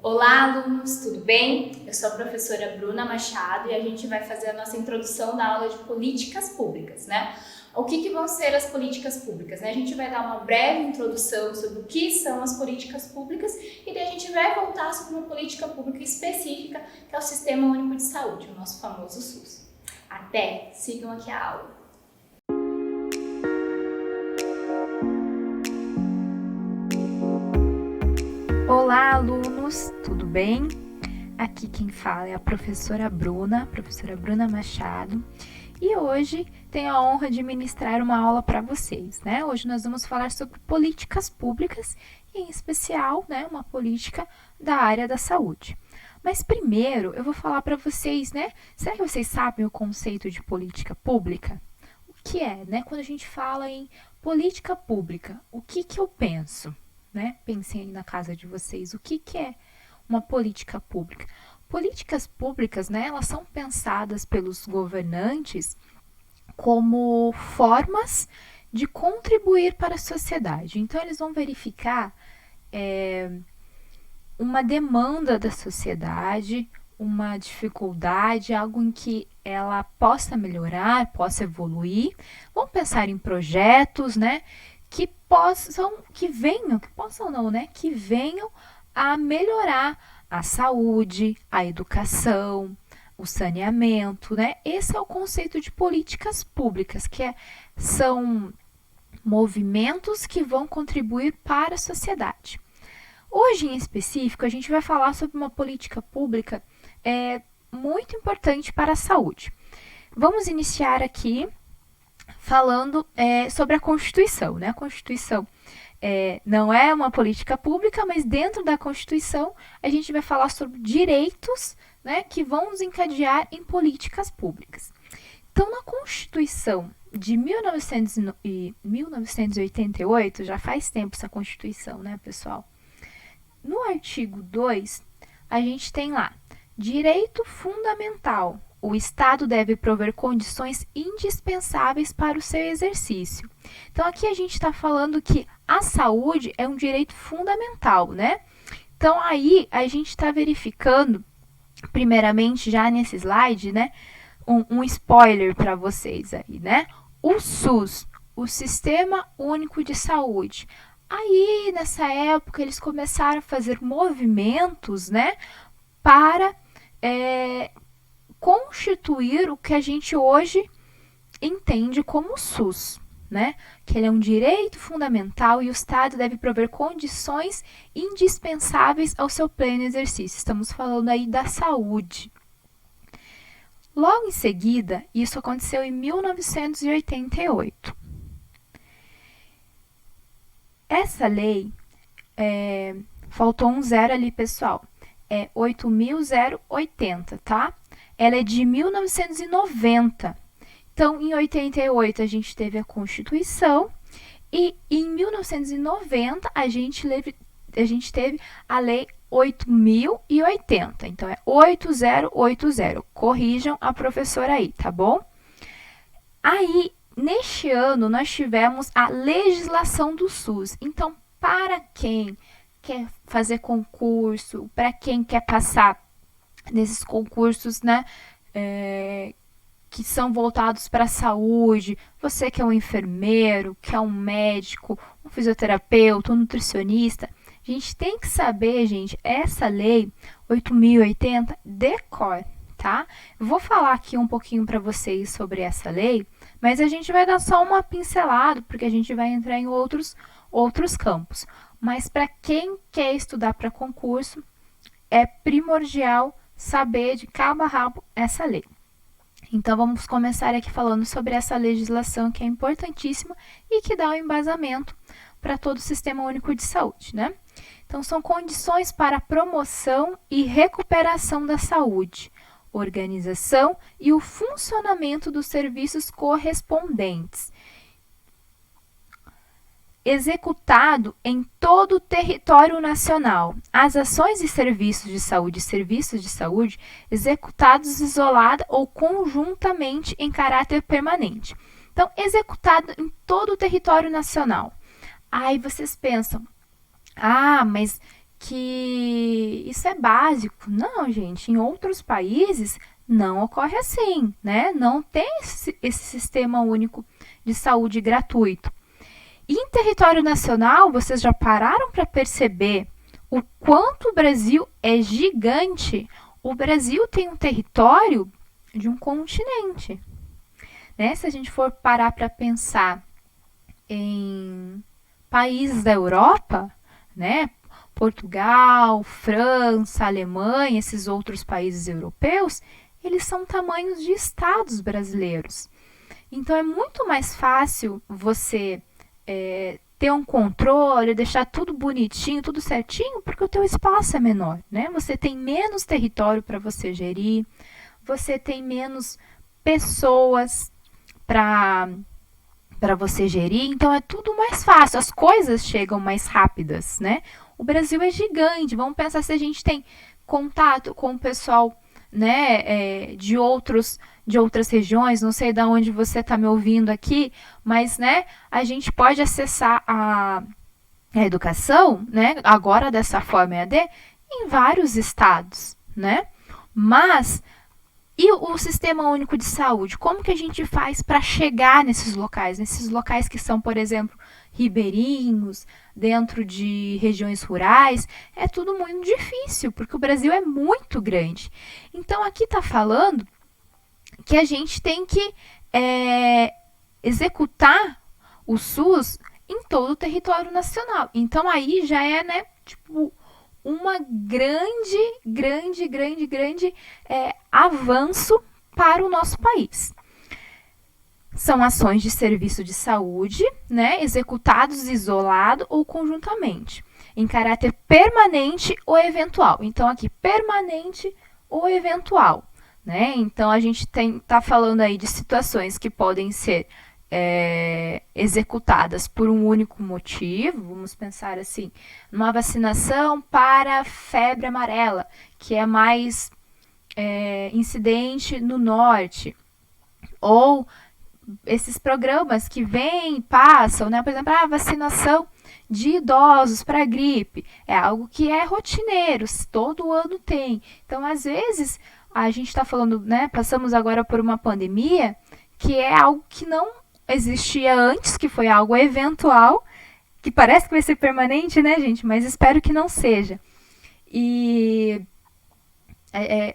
Olá, alunos, tudo bem? Eu sou a professora Bruna Machado e a gente vai fazer a nossa introdução na aula de políticas públicas, né? O que vão ser as políticas públicas, né? A gente vai dar uma breve introdução sobre o que são as políticas públicas e daí a gente vai voltar sobre uma política pública específica, que é o Sistema Único de Saúde, o nosso famoso SUS. Até! Sigam aqui a aula. Olá, alunos, tudo bem? Aqui quem fala é a professora Bruna Machado, e hoje tenho a honra de ministrar uma aula para vocês, né? Hoje nós vamos falar sobre políticas públicas, em especial, né, uma política da área da saúde. Mas primeiro eu vou falar para vocês, né? Será que vocês sabem o conceito de política pública? O que é, né? Quando a gente fala em política pública, o que eu penso? Né? Pensem aí na casa de vocês, o que é uma política pública? Políticas públicas, né, elas são pensadas pelos governantes como formas de contribuir para a sociedade. Então, eles vão verificar uma demanda da sociedade, uma dificuldade, algo em que ela possa melhorar, possa evoluir. Vão pensar em projetos, né, que venham a melhorar a saúde, a educação, o saneamento, né? Esse é o conceito de políticas públicas, são movimentos que vão contribuir para a sociedade. Hoje, em específico, a gente vai falar sobre uma política pública muito importante para a saúde. Vamos iniciar aqui falando sobre a Constituição, né? A Constituição não é uma política pública, mas dentro da Constituição a gente vai falar sobre direitos, né, que vão nos encadear em políticas públicas. Então, na Constituição de 1988, já faz tempo essa Constituição, né, pessoal? No artigo 2, a gente tem lá, direito fundamental. O Estado deve prover condições indispensáveis para o seu exercício. Então, aqui a gente está falando que a saúde é um direito fundamental, né? Então, aí a gente está verificando, primeiramente, já nesse slide, né? Um spoiler para vocês aí, né? O SUS, o Sistema Único de Saúde. Aí, nessa época, eles começaram a fazer movimentos, né? Para constituir o que a gente hoje entende como SUS, né? Que ele é um direito fundamental e o Estado deve prover condições indispensáveis ao seu pleno exercício. Estamos falando aí da saúde. Logo em seguida, isso aconteceu em 1988. Essa lei, faltou um zero ali, pessoal, é 8.080, tá? Ela é de 1990. Então, em 88, a gente teve a Constituição e em 1990, a gente teve a Lei 8.080. Então, é 8080. Corrijam a professora aí, tá bom? Aí, neste ano, nós tivemos a legislação do SUS. Então, para quem quer fazer concurso, para quem quer passar nesses concursos, né, que são voltados para a saúde, você que é um enfermeiro, que é um médico, um fisioterapeuta, um nutricionista, a gente tem que saber, gente, essa lei 8.080 decor, tá? Eu vou falar aqui um pouquinho para vocês sobre essa lei, mas a gente vai dar só uma pincelada, porque a gente vai entrar em outros campos. Mas para quem quer estudar para concurso, é primordial saber de cabo a rabo essa lei. Então, vamos começar aqui falando sobre essa legislação que é importantíssima e que dá o embasamento para todo o Sistema Único de Saúde, né? Então, são condições para a promoção e recuperação da saúde, organização e o funcionamento dos serviços correspondentes, executado em todo o território nacional. As ações e serviços de saúde executados isolada ou conjuntamente em caráter permanente. Então, executado em todo o território nacional. Aí vocês pensam, mas que isso é básico. Não, gente, em outros países não ocorre assim, né? Não tem esse sistema único de saúde gratuito. E em território nacional, vocês já pararam para perceber o quanto o Brasil é gigante? O Brasil tem um território de um continente, né? Se a gente for parar para pensar em países da Europa, né? Portugal, França, Alemanha, esses outros países europeus, eles são tamanhos de estados brasileiros. Então é muito mais fácil você ter um controle, deixar tudo bonitinho, tudo certinho, porque o teu espaço é menor, né? Você tem menos território para você gerir, você tem menos pessoas para você gerir, então é tudo mais fácil, as coisas chegam mais rápidas, né? O Brasil é gigante, vamos pensar se a gente tem contato com o pessoal, né, de outras regiões, não sei de onde você está me ouvindo aqui, mas, né, a gente pode acessar a educação, né, agora dessa forma EAD, em vários estados, né? Mas e o Sistema Único de Saúde? Como que a gente faz para chegar nesses locais? Nesses locais que são, por exemplo, ribeirinhos, dentro de regiões rurais, é tudo muito difícil, porque o Brasil é muito grande. Então, aqui está falando que a gente tem que executar o SUS em todo o território nacional. Então, aí já é, né, tipo, uma grande avanço para o nosso país. São ações de serviço de saúde, né, executados isolado ou conjuntamente, em caráter permanente ou eventual. Então, aqui, permanente ou eventual, né? Então, a gente está falando aí de situações que podem ser executadas por um único motivo. Vamos pensar assim, numa vacinação para febre amarela, que é mais incidente no norte, ou esses programas que vêm e passam, né? Por exemplo, a vacinação de idosos para gripe, é algo que é rotineiro, todo ano tem. Então, às vezes, a gente está falando, né? Passamos agora por uma pandemia, que é algo que não existia antes, que foi algo eventual, que parece que vai ser permanente, né, gente? Mas espero que não seja. E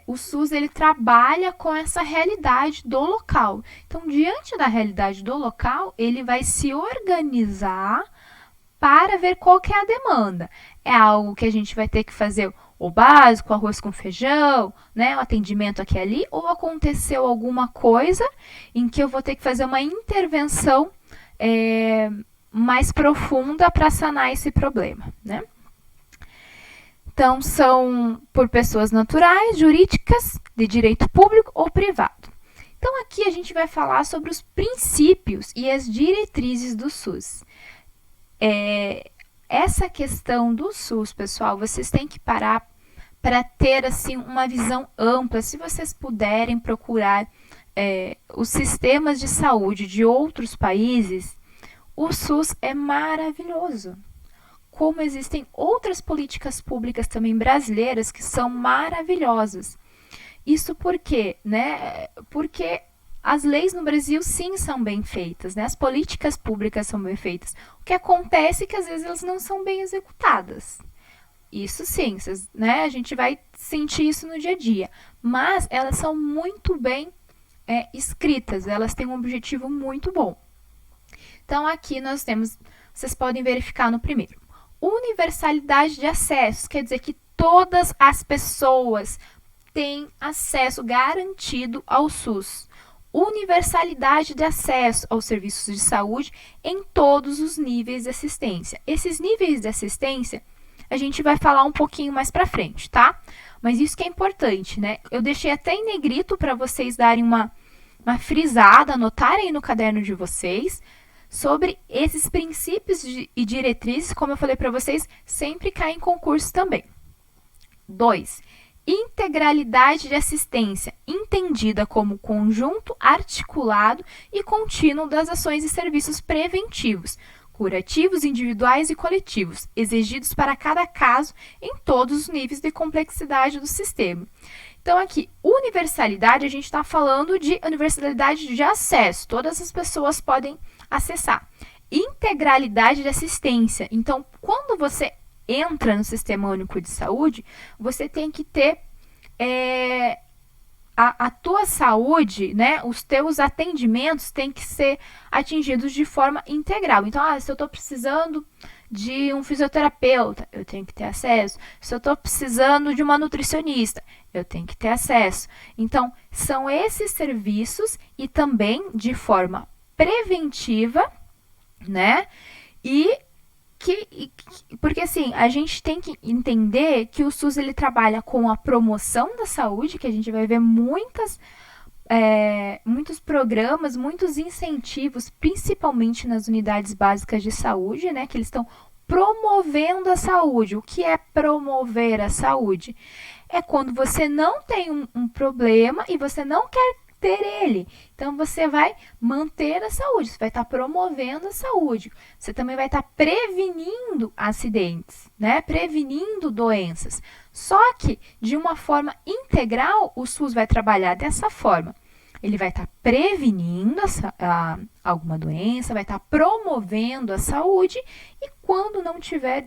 o SUS, ele trabalha com essa realidade do local. Então, diante da realidade do local, ele vai se organizar para ver qual que é a demanda. É algo que a gente vai ter que fazer o básico, arroz com feijão, né, o atendimento aqui e ali, ou aconteceu alguma coisa em que eu vou ter que fazer uma intervenção mais profunda para sanar esse problema, né? Então, são por pessoas naturais, jurídicas, de direito público ou privado. Então, aqui a gente vai falar sobre os princípios e as diretrizes do SUS. Essa questão do SUS, pessoal, vocês têm que parar para ter assim uma visão ampla. Se vocês puderem procurar os sistemas de saúde de outros países, o SUS é maravilhoso. Como existem outras políticas públicas também brasileiras que são maravilhosas. Isso por quê? Né? Porque as leis no Brasil, sim, são bem feitas, né? As políticas públicas são bem feitas. O que acontece é que, às vezes, elas não são bem executadas. Isso sim, né? A gente vai sentir isso no dia a dia. Mas elas são muito bem escritas, elas têm um objetivo muito bom. Então, aqui nós temos, vocês podem verificar no primeiro. Universalidade de acesso, quer dizer que todas as pessoas têm acesso garantido ao SUS. Universalidade de acesso aos serviços de saúde em todos os níveis de assistência. Esses níveis de assistência a gente vai falar um pouquinho mais para frente, tá? Mas isso que é importante, né? Eu deixei até em negrito para vocês darem uma frisada, anotarem no caderno de vocês sobre esses princípios e diretrizes, como eu falei para vocês, sempre cai em concurso também. 2. Integralidade de assistência, entendida como conjunto articulado e contínuo das ações e serviços preventivos, curativos individuais e coletivos, exigidos para cada caso em todos os níveis de complexidade do sistema. Então, aqui, universalidade, a gente está falando de universalidade de acesso, todas as pessoas podem acessar. Integralidade de assistência, então, quando você entra no Sistema Único de Saúde, você tem que ter a tua saúde, né, os teus atendimentos têm que ser atingidos de forma integral. Então, se eu estou precisando de um fisioterapeuta, eu tenho que ter acesso. Se eu estou precisando de uma nutricionista, eu tenho que ter acesso. Então, são esses serviços e também de forma preventiva, né, porque assim, a gente tem que entender que o SUS ele trabalha com a promoção da saúde, que a gente vai ver muitos programas, muitos incentivos, principalmente nas unidades básicas de saúde, né, que eles estão promovendo a saúde. O que é promover a saúde? É quando você não tem um problema e você não quer ter ele. Então, você vai manter a saúde, você vai estar promovendo a saúde. Você também vai estar prevenindo acidentes, né? Prevenindo doenças. Só que, de uma forma integral, o SUS vai trabalhar dessa forma. Ele vai estar prevenindo alguma doença, vai estar promovendo a saúde e quando não tiver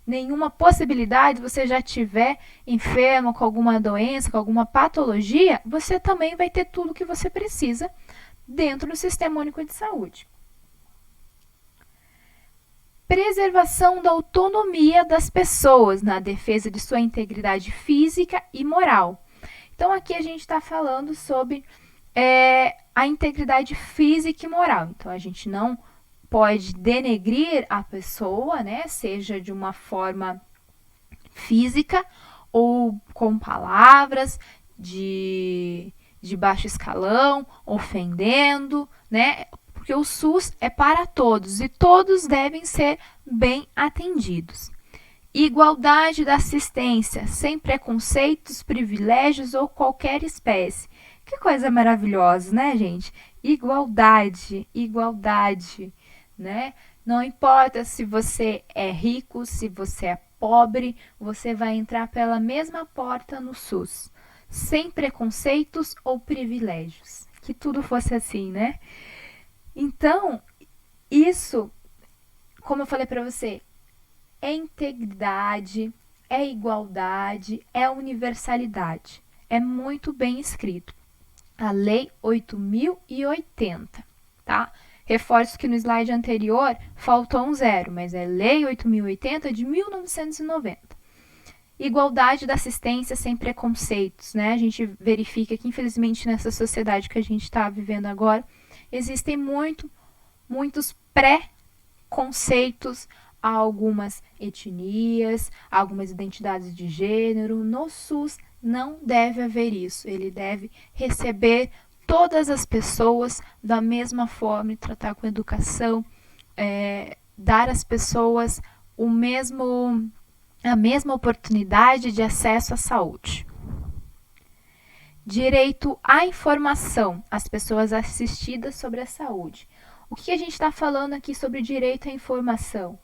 nenhuma possibilidade, você já estiver enfermo com alguma doença, com alguma patologia, você também vai ter tudo o que você precisa dentro do Sistema Único de Saúde. Preservação da autonomia das pessoas na defesa de sua integridade física e moral. Então, aqui a gente está falando sobre a integridade física e moral. Então, a gente não pode denegrir a pessoa, né, seja de uma forma física ou com palavras de baixo escalão, ofendendo, né, porque o SUS é para todos e todos devem ser bem atendidos. Igualdade da assistência, sem preconceitos, privilégios ou qualquer espécie. Que coisa maravilhosa, né, gente? Igualdade, né? Não importa se você é rico, se você é pobre, você vai entrar pela mesma porta no SUS, sem preconceitos ou privilégios. Que tudo fosse assim, né? Então, isso, como eu falei para você, é integridade, é igualdade, é universalidade. É muito bem escrito. A Lei 8.080, tá? Reforço que no slide anterior faltou um zero, mas é Lei 8.080 de 1990. Igualdade da assistência sem preconceitos, né? A gente verifica que, infelizmente, nessa sociedade que a gente está vivendo agora, existem muitos pré-conceitos a algumas etnias, a algumas identidades de gênero. No SUS não deve haver isso. Ele deve receber todas as pessoas da mesma forma e tratar com educação, dar às pessoas a mesma oportunidade de acesso à saúde. Direito à informação, as pessoas assistidas sobre a saúde. O que a gente está falando aqui sobre direito à informação?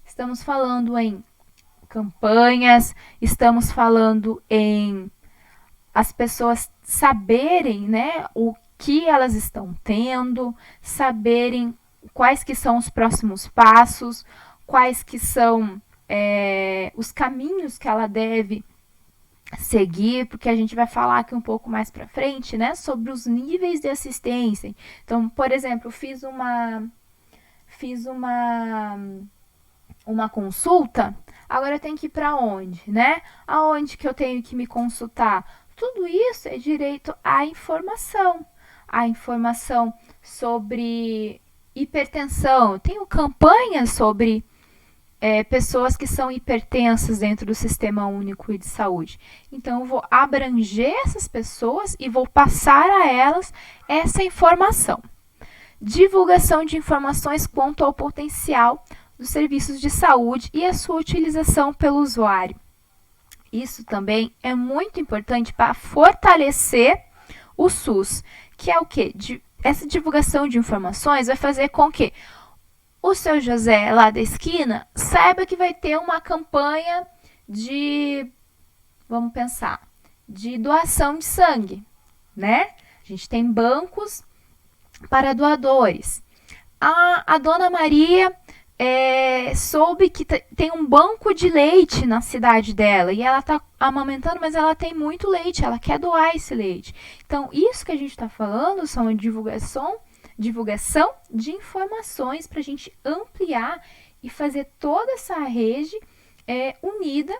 Estamos falando em campanhas, estamos falando em as pessoas saberem, né, o que elas estão tendo, saberem quais que são os próximos passos, quais que são os caminhos que ela deve seguir, porque a gente vai falar aqui um pouco mais para frente, né, sobre os níveis de assistência. Então, por exemplo, fiz uma consulta, agora eu tenho que ir para onde, né? Aonde que eu tenho que me consultar? Tudo isso é direito à informação. A informação sobre hipertensão. Eu tenho campanhas sobre pessoas que são hipertensas dentro do Sistema Único de Saúde. Então, eu vou abranger essas pessoas e vou passar a elas essa informação. Divulgação de informações quanto ao potencial dos serviços de saúde e a sua utilização pelo usuário. Isso também é muito importante para fortalecer o SUS, que é o quê? Essa divulgação de informações vai fazer com que o seu José lá da esquina, saiba que vai ter uma campanha de, vamos pensar, de doação de sangue, né? A gente tem bancos para doadores. A dona Maria soube que tem um banco de leite na cidade dela e ela está amamentando, mas ela tem muito leite, ela quer doar esse leite. Então, isso que a gente está falando são a divulgação de informações para a gente ampliar e fazer toda essa rede unida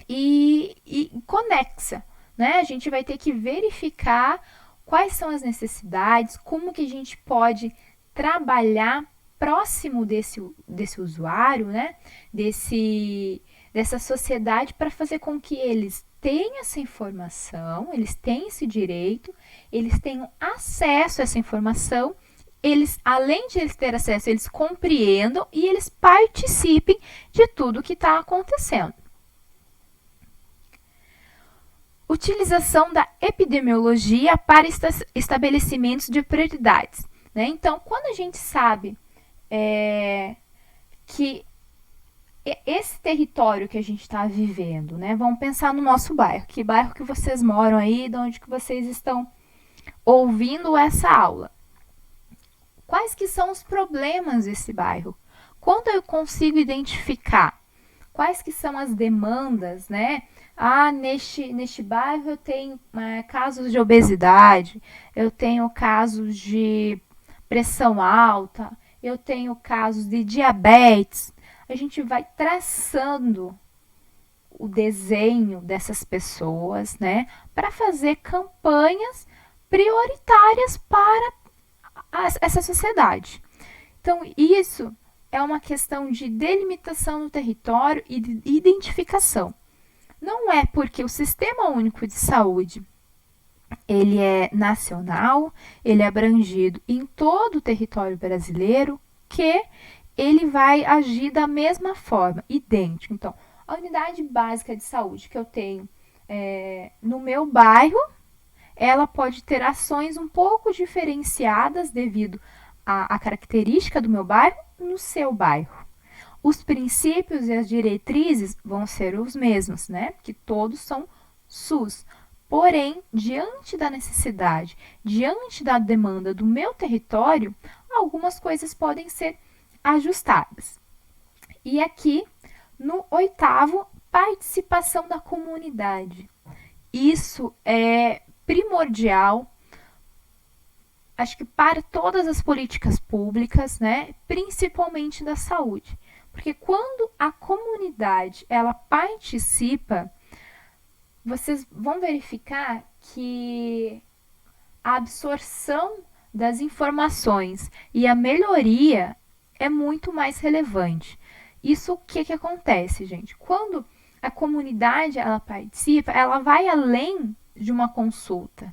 e conexa, né? A gente vai ter que verificar quais são as necessidades, como que a gente pode trabalhar próximo desse usuário, né? Dessa sociedade, para fazer com que eles tenham essa informação, eles tenham esse direito, eles tenham acesso a essa informação, eles, além de eles ter acesso, eles compreendam e eles participem de tudo que está acontecendo. Utilização da epidemiologia para estabelecimentos de prioridades, né? Então, quando a gente sabe que esse território que a gente está vivendo, né? Vamos pensar no nosso bairro. Que bairro que vocês moram aí, de onde que vocês estão ouvindo essa aula? Quais que são os problemas desse bairro? Quando eu consigo identificar quais que são as demandas, né? Neste bairro eu tenho casos de obesidade, eu tenho casos de pressão alta, eu tenho casos de diabetes. A gente vai traçando o desenho dessas pessoas, né, para fazer campanhas prioritárias para essa sociedade. Então, isso é uma questão de delimitação do território e de identificação. Não é porque o Sistema Único de Saúde ele é nacional, ele é abrangido em todo o território brasileiro, que ele vai agir da mesma forma, idêntico. Então, a unidade básica de saúde que eu tenho no meu bairro, ela pode ter ações um pouco diferenciadas devido à característica do meu bairro no seu bairro. Os princípios e as diretrizes vão ser os mesmos, né? Que todos são SUS. Porém, diante da necessidade, diante da demanda do meu território, algumas coisas podem ser ajustadas. E aqui, no 8º, participação da comunidade. Isso é primordial, acho que para todas as políticas públicas, né? Principalmente da saúde. Porque quando a comunidade ela participa, vocês vão verificar que a absorção das informações e a melhoria é muito mais relevante. Isso o que acontece, gente? Quando a comunidade ela participa, ela vai além de uma consulta.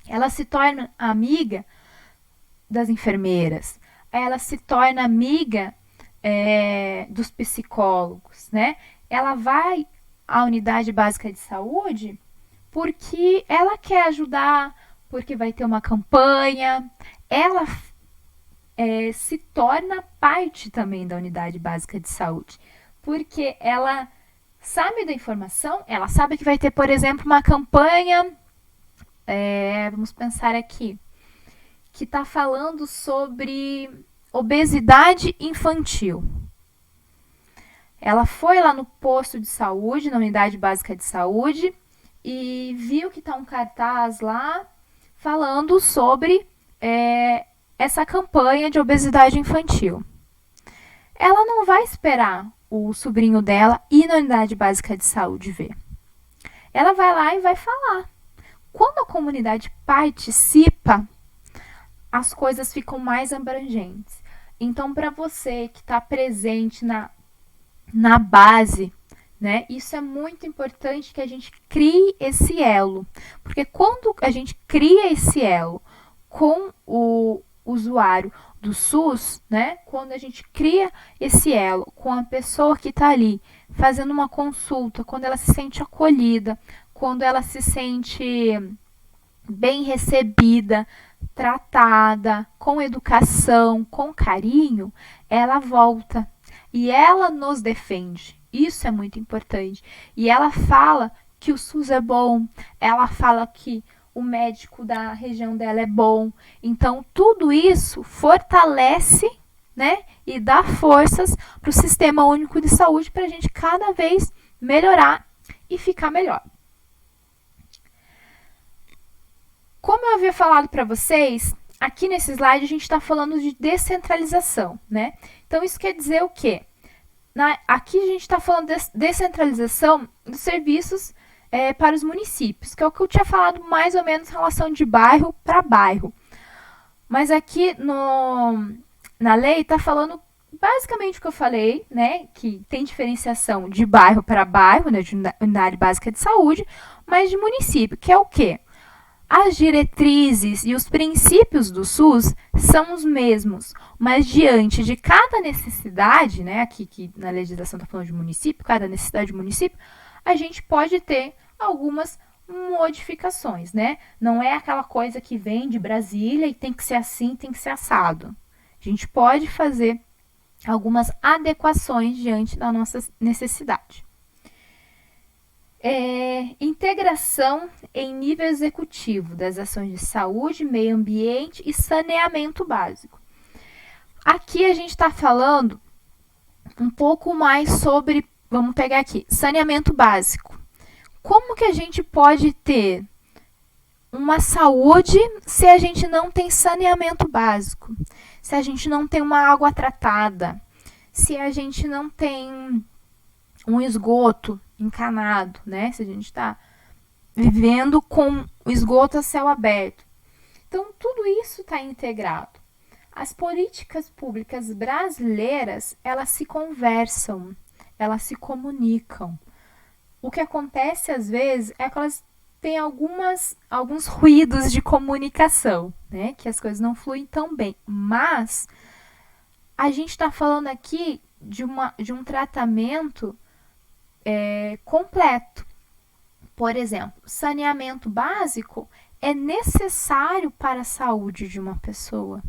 Ela se torna amiga das enfermeiras, ela se torna amiga dos psicólogos, né? Ela vai à unidade básica de saúde porque ela quer ajudar, porque vai ter uma campanha, ela se torna parte também da unidade básica de saúde, porque ela sabe da informação, ela sabe que vai ter, por exemplo, uma campanha, vamos pensar aqui, que está falando sobre obesidade infantil. Ela foi lá no posto de saúde, na unidade básica de saúde, e viu que está um cartaz lá falando sobre essa campanha de obesidade infantil. Ela não vai esperar o sobrinho dela ir na unidade básica de saúde ver. Ela vai lá e vai falar. Quando a comunidade participa, as coisas ficam mais abrangentes. Então, para você que está presente na base, né, isso é muito importante que a gente crie esse elo. Porque quando a gente cria esse elo com o usuário do SUS, né, quando a gente cria esse elo com a pessoa que está ali fazendo uma consulta, quando ela se sente acolhida, quando ela se sente bem recebida, tratada, com educação, com carinho, ela volta e ela nos defende. Isso é muito importante. E ela fala que o SUS é bom, ela fala que o médico da região dela é bom. Então, tudo isso fortalece, né, e dá forças para o Sistema Único de Saúde para a gente cada vez melhorar e ficar melhor. Como eu havia falado para vocês, aqui nesse slide a gente está falando de descentralização, né? Então, isso quer dizer o quê? Aqui a gente está falando de descentralização dos serviços para os municípios, que é o que eu tinha falado mais ou menos em relação de bairro para bairro. Mas aqui na lei está falando basicamente o que eu falei, né? Que tem diferenciação de bairro para bairro, né? De unidade básica de saúde, mas de município, que é o quê? As diretrizes e os princípios do SUS são os mesmos, mas diante de cada necessidade, né, aqui que na legislação está falando de município, cada necessidade de município, a gente pode ter algumas modificações, né? Não é aquela coisa que vem de Brasília e tem que ser assim, tem que ser assado. A gente pode fazer algumas adequações diante da nossa necessidade. Integração em nível executivo das ações de saúde, meio ambiente e saneamento básico. Aqui a gente está falando um pouco mais sobre, vamos pegar aqui, saneamento básico. Como que a gente pode ter uma saúde se a gente não tem saneamento básico? Se a gente não tem uma água tratada? Se a gente não tem um esgoto encanado, né? Se a gente está vivendo com o esgoto a céu aberto. Então, tudo isso está integrado. As políticas públicas brasileiras, elas se conversam, elas se comunicam. O que acontece, às vezes, é que elas têm alguns ruídos de comunicação, né? Que as coisas não fluem tão bem. Mas, a gente está falando aqui de um tratamento completo. Por exemplo, saneamento básico é necessário para a saúde de uma pessoa.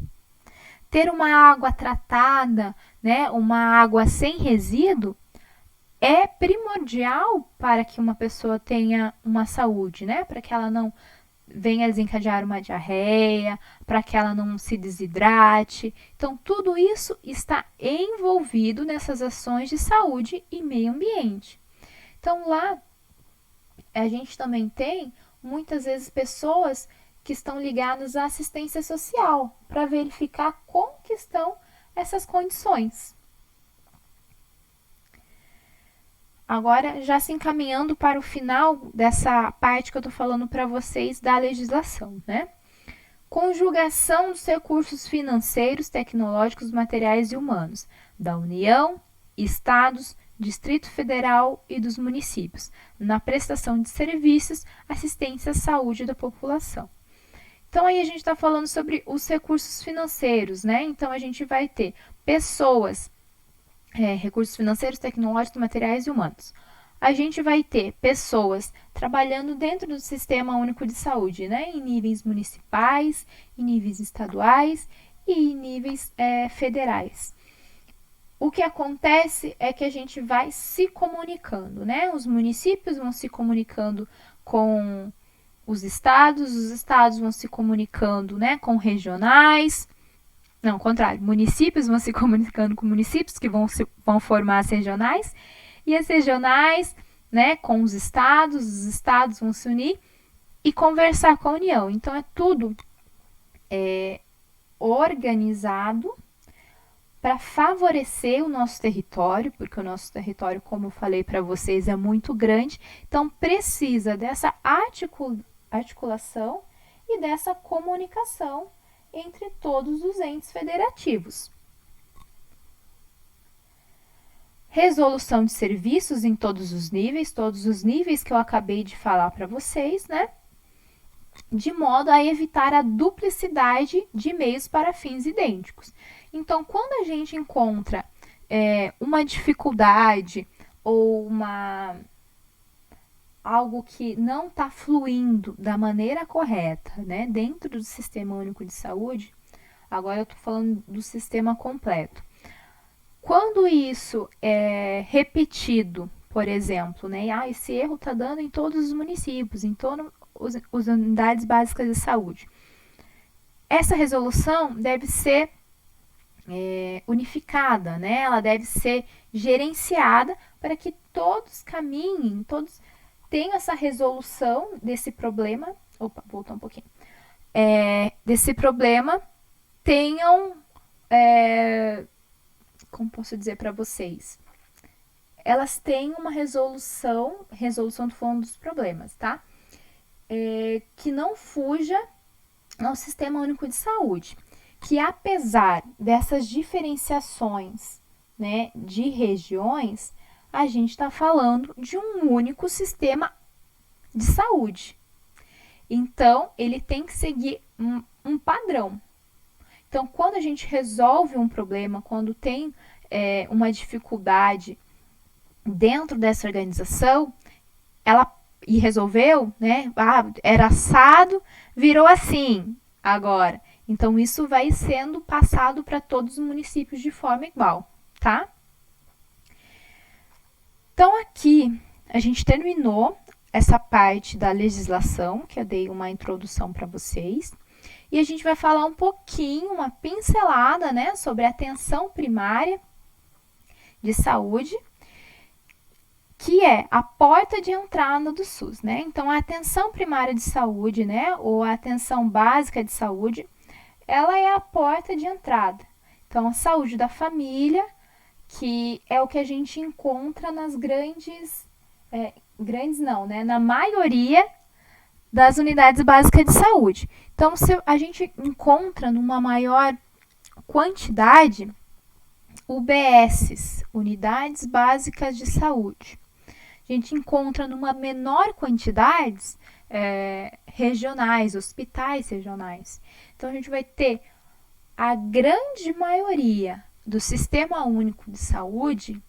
Ter uma água tratada, né, uma água sem resíduo, é primordial para que uma pessoa tenha uma saúde, né? Para que ela não venha desencadear uma diarreia, para que ela não se desidrate. Então, tudo isso está envolvido nessas ações de saúde e meio ambiente. Então, lá, a gente também tem, muitas vezes, pessoas que estão ligadas à assistência social, para verificar como que estão essas condições. Agora, já se encaminhando para o final dessa parte que eu estou falando para vocês da legislação, né? Conjugação dos recursos financeiros, tecnológicos, materiais e humanos da União, Estados, Distrito Federal e dos municípios, na prestação de serviços, assistência à saúde da população. Então, aí a gente está falando sobre os recursos financeiros, né? Então, a gente vai ter pessoas, recursos financeiros, tecnológicos, materiais e humanos. A gente vai ter pessoas trabalhando dentro do Sistema Único de Saúde, né? Em níveis municipais, em níveis estaduais e em níveis federais. O que acontece é que a gente vai se comunicando, né? Os municípios vão se comunicando com os estados vão se comunicando, né, com regionais. Não, ao contrário, municípios vão se comunicando com municípios que vão formar as regionais, e as regionais, né, com os estados vão se unir e conversar com a União. Então, é tudo organizado para favorecer o nosso território, porque o nosso território, como eu falei para vocês, é muito grande, então precisa dessa articulação e dessa comunicação entre todos os entes federativos. Resolução de serviços em todos os níveis que eu acabei de falar para vocês, né? De modo a evitar a duplicidade de meios para fins idênticos. Então, quando a gente encontra uma dificuldade ou algo que não está fluindo da maneira correta, né, dentro do Sistema Único de Saúde, agora eu estou falando do sistema completo. Quando isso é repetido, por exemplo, né, esse erro está dando em todos os municípios, em todas as unidades básicas de saúde, essa resolução deve ser unificada, né? Ela deve ser gerenciada para que todos caminhem, todos tenham essa resolução desse problema. Opa, voltou um pouquinho. Desse problema tenham, como posso dizer para vocês? Elas têm uma resolução, estou falando dos problemas, tá? Que não fuja ao Sistema Único de Saúde, que apesar dessas diferenciações, né, de regiões, a gente está falando de um único sistema de saúde. Então, ele tem que seguir um padrão. Então, quando a gente resolve um problema, quando tem uma dificuldade dentro dessa organização, e resolveu, né? Era assado, virou assim agora. Então, isso vai sendo passado para todos os municípios de forma igual, tá? Então, aqui a gente terminou essa parte da legislação, que eu dei uma introdução para vocês. E a gente vai falar um pouquinho, uma pincelada, né, sobre a atenção primária de saúde, que é a porta de entrada do SUS, né? Então, a atenção primária de saúde, né, ou a atenção básica de saúde, ela é a porta de entrada. Então, a saúde da família, que é o que a gente encontra nas na maioria das unidades básicas de saúde. Então, se a gente encontra numa maior quantidade UBSs, unidades básicas de saúde. A gente encontra numa menor quantidade regionais, hospitais regionais. Então, a gente vai ter a grande maioria do Sistema Único de Saúde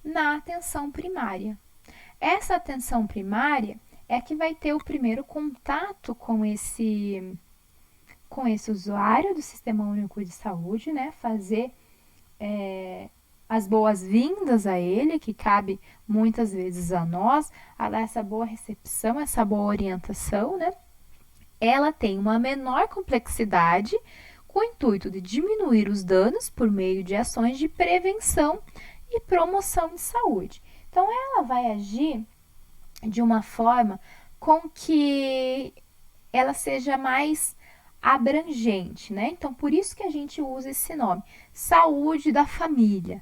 na atenção primária. Essa atenção primária é que vai ter o primeiro contato com esse usuário do Sistema Único de Saúde, né? Fazer as boas-vindas a ele, que cabe muitas vezes a nós, a dar essa boa recepção, essa boa orientação, né? Ela tem uma menor complexidade, com o intuito de diminuir os danos por meio de ações de prevenção e promoção de saúde. Então, ela vai agir de uma forma com que ela seja mais abrangente, né? Então, por isso que a gente usa esse nome, saúde da família,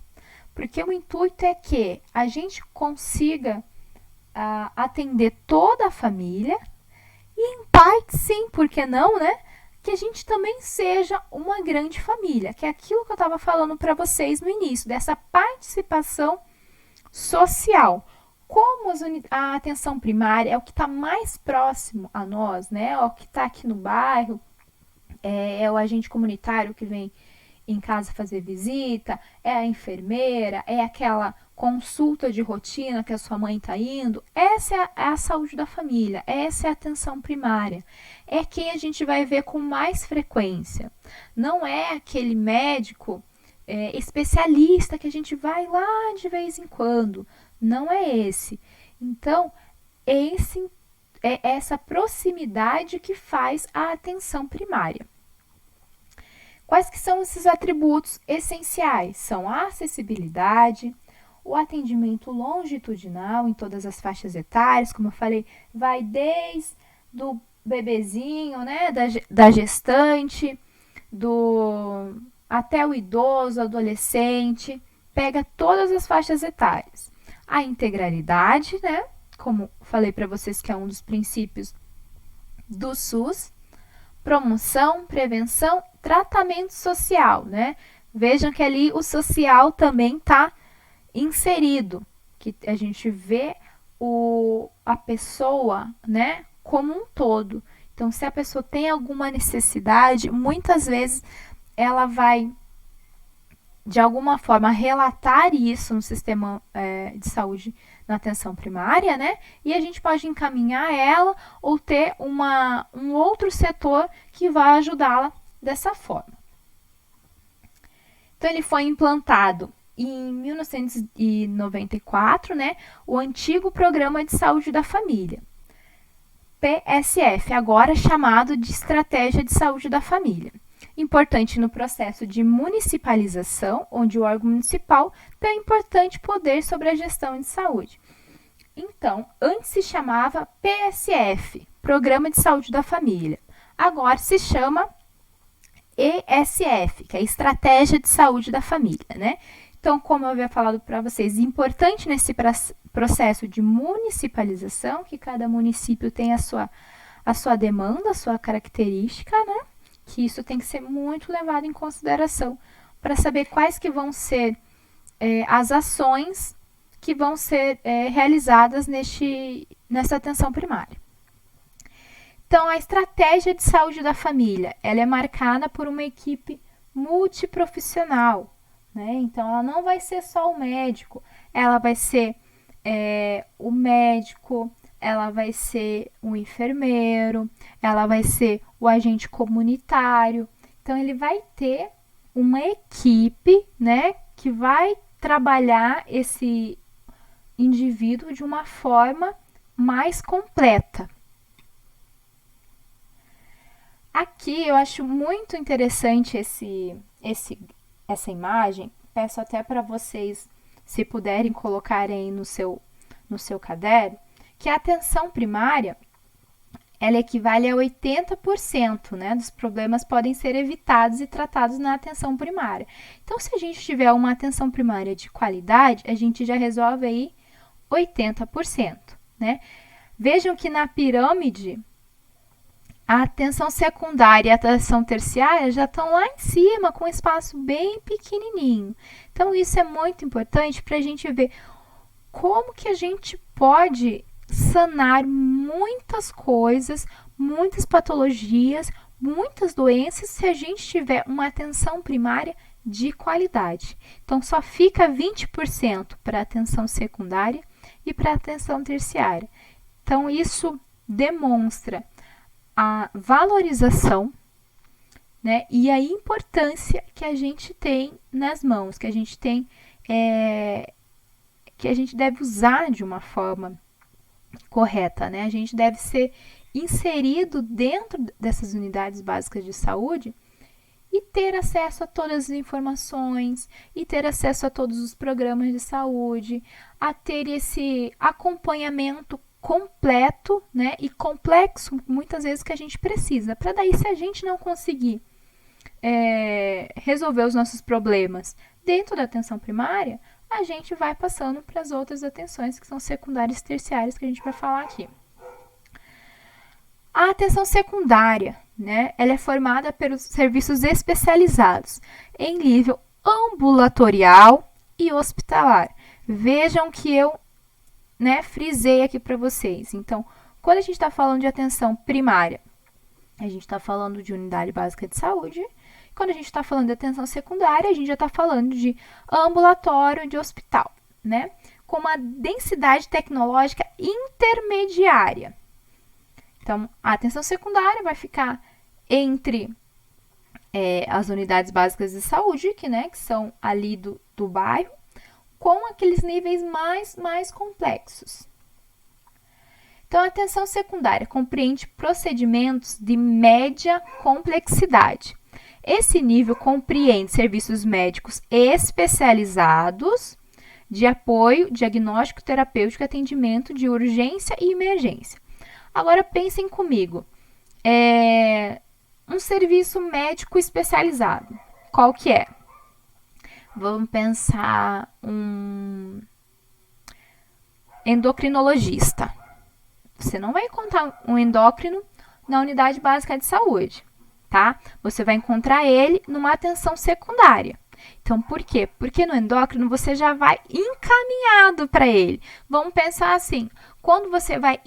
porque o intuito é que a gente consiga atender toda a família e, em parte, sim, por que não, né? Que a gente também seja uma grande família, que é aquilo que eu estava falando para vocês no início, dessa participação social. Como a atenção primária é o que está mais próximo a nós, né? É o que está aqui no bairro, é o agente comunitário que vem em casa fazer visita, é a enfermeira, é aquela consulta de rotina que a sua mãe está indo. Essa é a saúde da família, essa é a atenção primária. É quem a gente vai ver com mais frequência. Não é aquele médico especialista que a gente vai lá de vez em quando. Não é esse. Então, é essa proximidade que faz a atenção primária. Quais que são esses atributos essenciais? São a acessibilidade, o atendimento longitudinal em todas as faixas etárias, como eu falei, vai desde do bebezinho, né, da gestante, até o idoso, adolescente, pega todas as faixas etárias. A integralidade, né, como falei para vocês que é um dos princípios do SUS, promoção, prevenção, tratamento social, né? Vejam que ali o social também está inserido, que a gente vê a pessoa, né, como um todo. Então, se a pessoa tem alguma necessidade, muitas vezes ela vai, de alguma forma, relatar isso no sistema de saúde na atenção primária, né? E a gente pode encaminhar ela ou ter um outro setor que vai ajudá-la dessa forma. Então, ele foi implantado em 1994, né? O antigo Programa de Saúde da Família, PSF, agora chamado de Estratégia de Saúde da Família. Importante no processo de municipalização, onde o órgão municipal tem um importante poder sobre a gestão de saúde. Então, antes se chamava PSF, Programa de Saúde da Família. Agora se chama ESF, que é Estratégia de Saúde da Família, né? Então, como eu havia falado para vocês, importante nesse processo de municipalização, que cada município tem a sua demanda, a sua característica, né? Que isso tem que ser muito levado em consideração para saber quais que vão ser as ações que vão ser realizadas nessa atenção primária. Então, a estratégia de saúde da família, ela é marcada por uma equipe multiprofissional, né? Então, ela não vai ser só o médico, ela vai ser o médico, ela vai ser o enfermeiro, ela vai ser o agente comunitário. Então, ele vai ter uma equipe, né, que vai trabalhar esse indivíduo de uma forma mais completa. Aqui eu acho muito interessante essa imagem. Peço até para vocês, se puderem, colocarem no seu caderno, que a atenção primária, ela equivale a 80%, né, dos problemas podem ser evitados e tratados na atenção primária. Então, se a gente tiver uma atenção primária de qualidade, a gente já resolve aí 80%, né? Vejam que na pirâmide, a atenção secundária e a atenção terciária já estão lá em cima, com um espaço bem pequenininho. Então, isso é muito importante para a gente ver como que a gente pode sanar muitas coisas, muitas patologias, muitas doenças, se a gente tiver uma atenção primária de qualidade. Então, só fica 20% para a atenção secundária e para a atenção terciária. Então, isso demonstra a valorização, né, e a importância que a gente tem nas mãos, que a gente tem, que a gente deve usar de uma forma correta, né? A gente deve ser inserido dentro dessas unidades básicas de saúde e ter acesso a todas as informações, e ter acesso a todos os programas de saúde, a ter esse acompanhamento completo, né, e complexo, muitas vezes, que a gente precisa. Para daí, se a gente não conseguir resolver os nossos problemas dentro da atenção primária, a gente vai passando para as outras atenções, que são secundárias e terciárias, que a gente vai falar aqui. A atenção secundária, né, ela é formada pelos serviços especializados em nível ambulatorial e hospitalar. Vejam que eu, né, frisei aqui para vocês. Então, quando a gente está falando de atenção primária, a gente está falando de unidade básica de saúde. Quando a gente está falando de atenção secundária, a gente já está falando de ambulatório, de hospital, né? Com uma densidade tecnológica intermediária. Então, a atenção secundária vai ficar entre as unidades básicas de saúde, que são ali do bairro, com aqueles níveis mais complexos. Então, a atenção secundária compreende procedimentos de média complexidade. Esse nível compreende serviços médicos especializados de apoio, diagnóstico, terapêutico, atendimento de urgência e emergência. Agora, pensem comigo. Um serviço médico especializado. Qual que é? Vamos pensar um endocrinologista. Você não vai encontrar um endócrino na unidade básica de saúde, tá? Você vai encontrar ele numa atenção secundária. Então, por quê? Porque no endócrino você já vai encaminhado para ele. Vamos pensar assim, quando você vai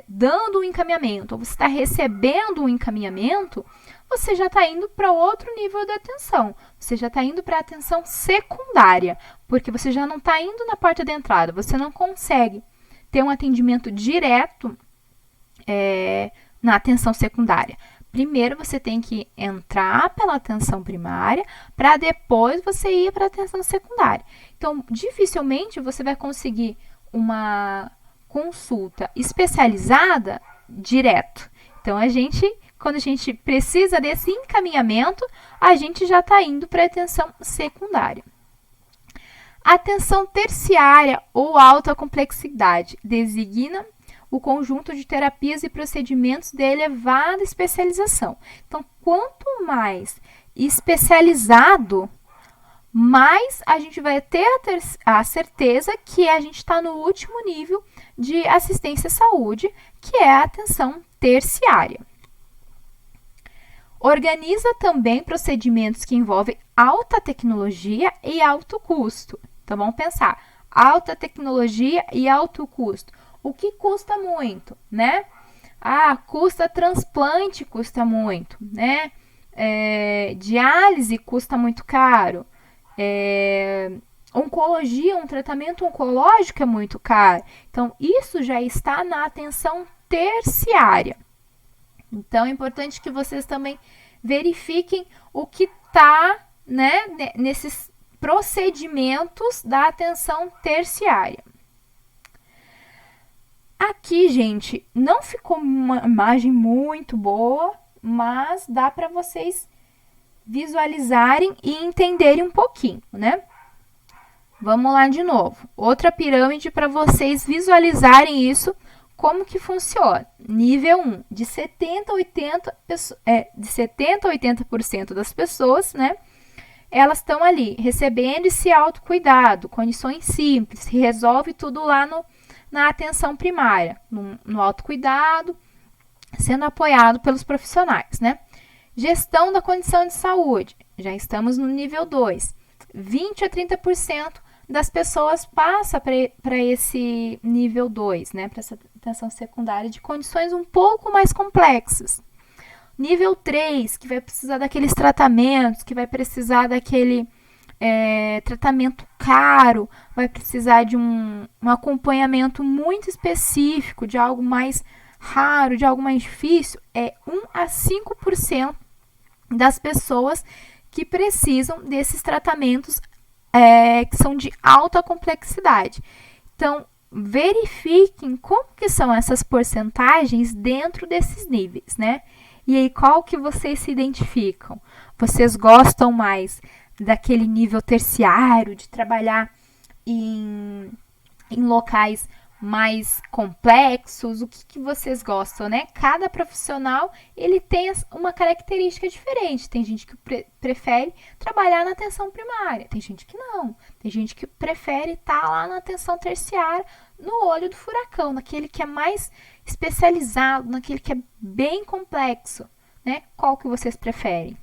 dando um encaminhamento, ou você está recebendo um encaminhamento, você já está indo para outro nível de atenção. Você já está indo para a atenção secundária, porque você já não está indo na porta de entrada. Você não consegue ter um atendimento direto na atenção secundária. Primeiro, você tem que entrar pela atenção primária, para depois você ir para a atenção secundária. Então, dificilmente você vai conseguir uma consulta especializada direto. Então, quando a gente precisa desse encaminhamento, a gente já está indo para a atenção secundária. Atenção terciária ou alta complexidade designa o conjunto de terapias e procedimentos de elevada especialização. Então, quanto mais especializado, mais a gente vai ter a certeza que a gente está no último nível de assistência à saúde, que é a atenção terciária. Organiza também procedimentos que envolvem alta tecnologia e alto custo. Então, vamos pensar, alta tecnologia e alto custo. O que custa muito, né? Custa transplante, custa muito, né? Diálise custa muito caro. Oncologia, um tratamento oncológico é muito caro. Então, isso já está na atenção terciária. Então, é importante que vocês também verifiquem o que está, né, nesses procedimentos da atenção terciária. Aqui, gente, não ficou uma imagem muito boa, mas dá para vocês visualizarem e entenderem um pouquinho, né? Vamos lá de novo. Outra pirâmide para vocês visualizarem isso, como que funciona. Nível 1, de 70% a 80% das pessoas, né? Elas estão ali recebendo esse autocuidado, condições simples, se resolve tudo lá na atenção primária, no autocuidado, sendo apoiado pelos profissionais, né? Gestão da condição de saúde, já estamos no nível 2. 20 a 30% das pessoas passa para esse nível 2, né? Para essa atenção secundária de condições um pouco mais complexas. Nível 3, que vai precisar daqueles tratamentos, que vai precisar daquele tratamento caro, vai precisar de um acompanhamento muito específico, de algo mais raro, de algo mais difícil, 1 a 5% das pessoas que precisam desses tratamentos que são de alta complexidade. Então, verifiquem como que são essas porcentagens dentro desses níveis, né? E aí, qual que vocês se identificam? Vocês gostam mais daquele nível terciário, de trabalhar em locais mais complexos? O que vocês gostam, né? Cada profissional, ele tem uma característica diferente. Tem gente que prefere trabalhar na atenção primária, tem gente que não. Tem gente que prefere estar lá na atenção terciária, no olho do furacão, naquele que é mais especializado, naquele que é bem complexo, né? Qual que vocês preferem?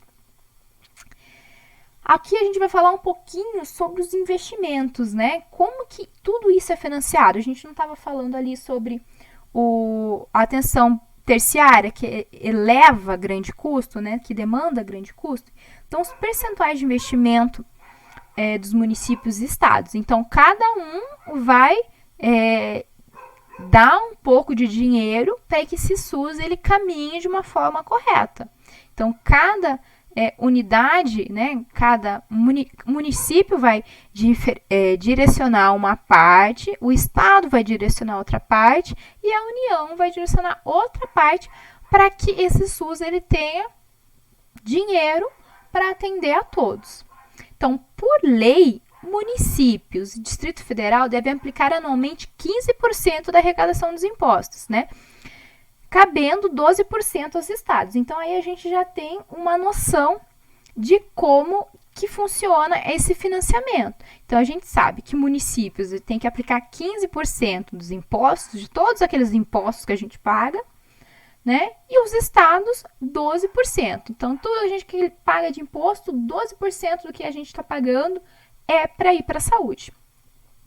Aqui a gente vai falar um pouquinho sobre os investimentos, né? Como que tudo isso é financiado? A gente não estava falando ali sobre a atenção terciária, que eleva grande custo, né? Que demanda grande custo. Então, os percentuais de investimento dos municípios e estados. Então, cada um vai dar um pouco de dinheiro para que esse SUS ele caminhe de uma forma correta. Então, cada unidade, né, cada município vai direcionar uma parte, o Estado vai direcionar outra parte e a União vai direcionar outra parte para que esse SUS ele tenha dinheiro para atender a todos. Então, por lei, municípios e Distrito Federal devem aplicar anualmente 15% da arrecadação dos impostos, né? Cabendo 12% aos estados. Então, aí a gente já tem uma noção de como que funciona esse financiamento. Então, a gente sabe que municípios têm que aplicar 15% dos impostos, de todos aqueles impostos que a gente paga, né? E os estados, 12%. Então, tudo a gente que paga de imposto, 12% do que a gente está pagando é para ir para a saúde.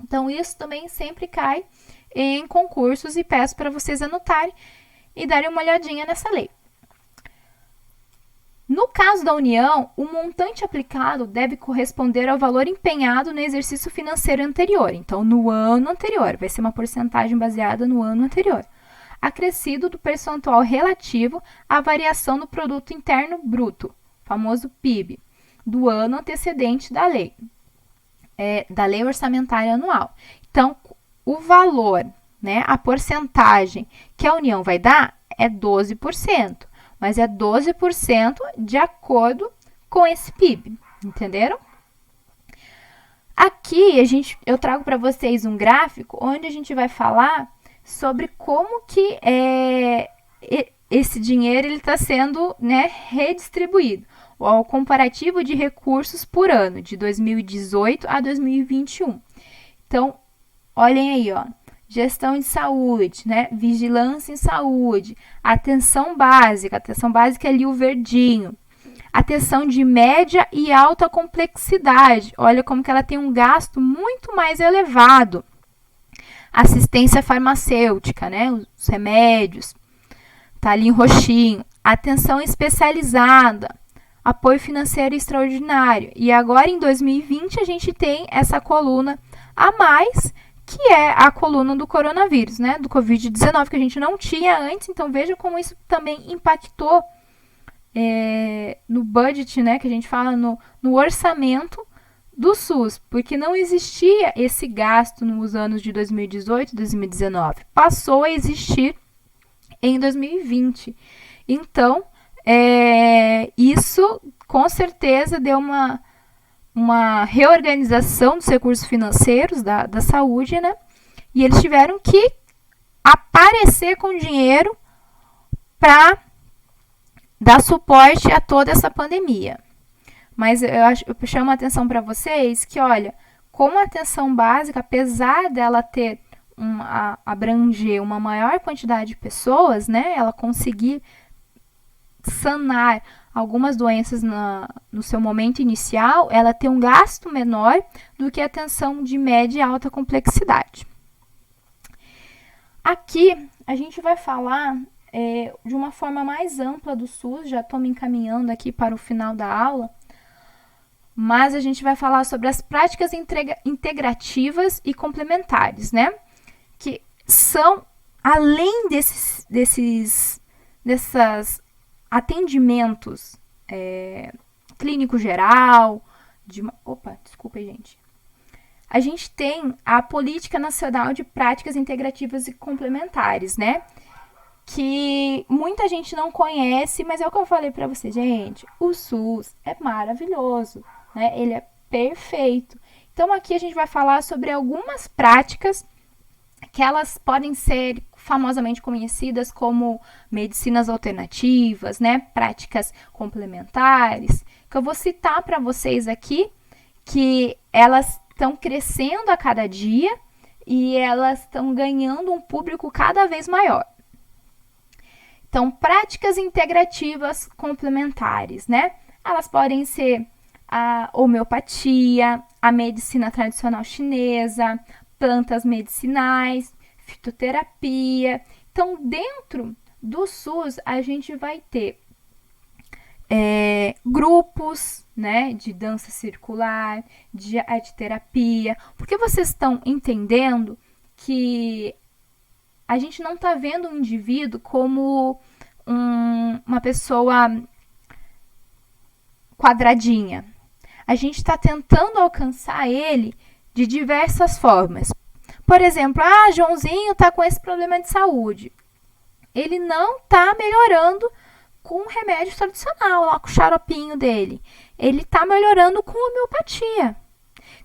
Então, isso também sempre cai em concursos e peço para vocês anotarem e darem uma olhadinha nessa lei. No caso da União, o montante aplicado deve corresponder ao valor empenhado no exercício financeiro anterior. Então, no ano anterior, vai ser uma porcentagem baseada no ano anterior, acrescido do percentual relativo à variação do Produto Interno Bruto, famoso PIB, do ano antecedente da lei orçamentária anual. Então, o valor, né, a porcentagem que a União vai dar é 12%, mas é 12% de acordo com esse PIB, entenderam? Aqui eu trago para vocês um gráfico onde a gente vai falar sobre como que esse dinheiro está sendo, né, redistribuído. O comparativo de recursos por ano, de 2018 a 2021. Então, olhem aí, ó, gestão de saúde, né, vigilância em saúde, atenção básica é ali o verdinho. Atenção de média e alta complexidade, olha como que ela tem um gasto muito mais elevado. Assistência farmacêutica, né, os remédios, tá ali em roxinho. Atenção especializada, apoio financeiro extraordinário. E agora, em 2020, a gente tem essa coluna a mais, que é a coluna do coronavírus, né? Do Covid-19, que a gente não tinha antes. Então, veja como isso também impactou no budget, né? Que a gente fala no orçamento do SUS. Porque não existia esse gasto nos anos de 2018 e 2019. Passou a existir em 2020. Então, isso com certeza deu uma reorganização dos recursos financeiros da saúde, né? E eles tiveram que aparecer com dinheiro para dar suporte a toda essa pandemia. Mas eu chamo a atenção para vocês que, olha, como a atenção básica, apesar dela ter abranger uma maior quantidade de pessoas, né? Ela conseguir sanar algumas doenças no seu momento inicial, ela tem um gasto menor do que a atenção de média e alta complexidade. Aqui, a gente vai falar de uma forma mais ampla do SUS, já estou me encaminhando aqui para o final da aula, mas a gente vai falar sobre as práticas integrativas e complementares, né? Que são, além desses atendimentos clínico geral, desculpa, gente. A gente tem a Política Nacional de Práticas Integrativas e Complementares, né? Que muita gente não conhece, mas é o que eu falei para vocês, gente. O SUS é maravilhoso, né? Ele é perfeito. Então, aqui a gente vai falar sobre algumas práticas que elas podem ser famosamente conhecidas como medicinas alternativas, né? Práticas complementares, que eu vou citar para vocês aqui, que elas estão crescendo a cada dia e elas estão ganhando um público cada vez maior. Então, práticas integrativas complementares, né? Elas podem ser a homeopatia, a medicina tradicional chinesa, plantas medicinais, fitoterapia. Então, dentro do SUS, a gente vai ter grupos, né, de dança circular, de arte-terapia, porque vocês estão entendendo que a gente não está vendo um indivíduo como uma pessoa quadradinha. A gente está tentando alcançar ele de diversas formas. Por exemplo, Joãozinho está com esse problema de saúde. Ele não está melhorando com o remédio tradicional, lá com o xaropinho dele. Ele está melhorando com homeopatia.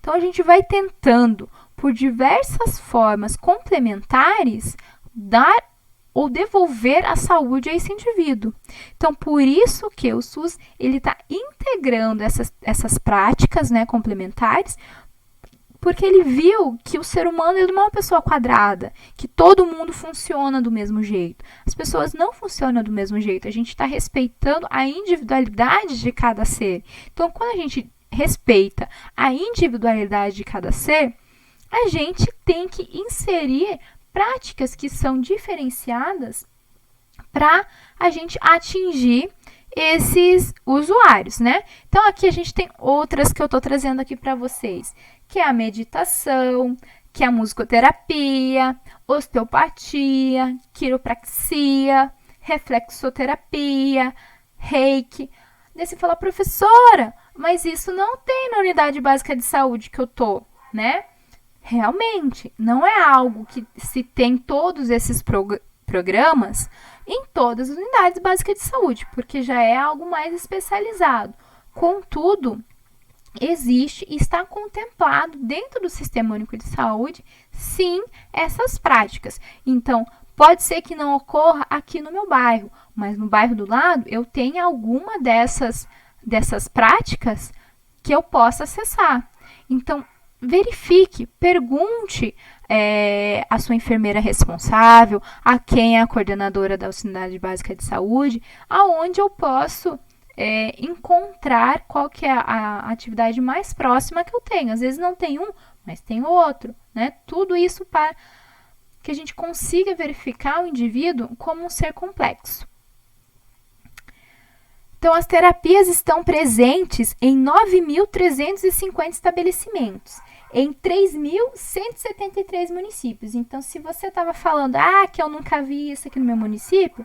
Então, a gente vai tentando, por diversas formas complementares, dar ou devolver a saúde a esse indivíduo. Então, por isso que o SUS está integrando essas práticas, né, complementares, porque ele viu que o ser humano ele não é uma pessoa quadrada, que todo mundo funciona do mesmo jeito. As pessoas não funcionam do mesmo jeito. A gente está respeitando a individualidade de cada ser. Então, quando a gente respeita a individualidade de cada ser, a gente tem que inserir práticas que são diferenciadas para a gente atingir esses usuários, né? Então, aqui a gente tem outras que eu estou trazendo aqui para vocês, que é a meditação, que é a musicoterapia, osteopatia, quiropraxia, reflexoterapia, reiki. Daí você fala, professora, mas isso não tem na unidade básica de saúde que eu tô, né? Realmente, não é algo que se tem todos esses programas em todas as unidades básicas de saúde, porque já é algo mais especializado. Contudo, existe e está contemplado dentro do Sistema Único de Saúde, sim, essas práticas. Então, pode ser que não ocorra aqui no meu bairro, mas no bairro do lado eu tenho alguma dessas práticas que eu possa acessar. Então, verifique, pergunte a sua enfermeira responsável, a quem é a coordenadora da unidade básica de saúde, aonde eu posso encontrar qual que é a atividade mais próxima que eu tenho. Às vezes não tem um, mas tem outro, né? Tudo isso para que a gente consiga verificar o indivíduo como um ser complexo. Então, as terapias estão presentes em 9.350 estabelecimentos, em 3.173 municípios. Então, se você estava falando, que eu nunca vi isso aqui no meu município,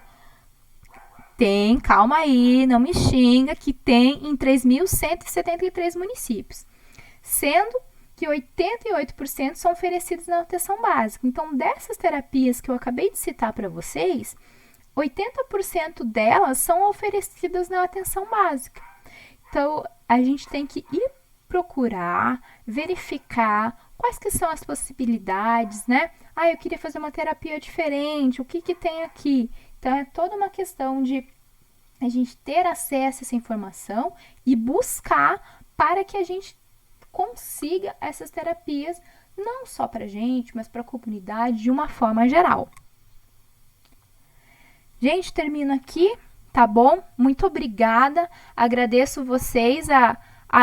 tem, calma aí, não me xinga, que tem em 3.173 municípios. Sendo que 88% são oferecidos na atenção básica. Então, dessas terapias que eu acabei de citar para vocês, 80% delas são oferecidas na atenção básica. Então, a gente tem que ir procurar, verificar quais que são as possibilidades, né? Eu queria fazer uma terapia diferente, o que tem aqui? Então, é toda uma questão de a gente ter acesso a essa informação e buscar para que a gente consiga essas terapias, não só para a gente, mas para a comunidade de uma forma geral. Gente, termino aqui, tá bom? Muito obrigada, agradeço vocês a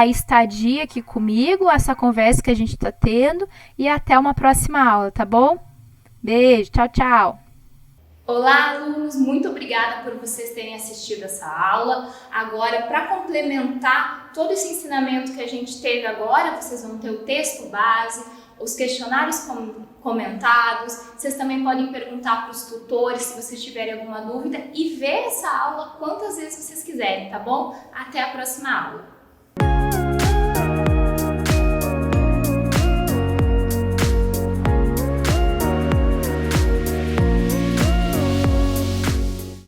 estadia aqui comigo, essa conversa que a gente está tendo e até uma próxima aula, tá bom? Beijo, tchau, tchau! Olá, alunos! Muito obrigada por vocês terem assistido essa aula. Agora, para complementar todo esse ensinamento que a gente teve agora, vocês vão ter o texto base, os questionários comentados. Vocês também podem perguntar para os tutores se vocês tiverem alguma dúvida e ver essa aula quantas vezes vocês quiserem, tá bom? Até a próxima aula!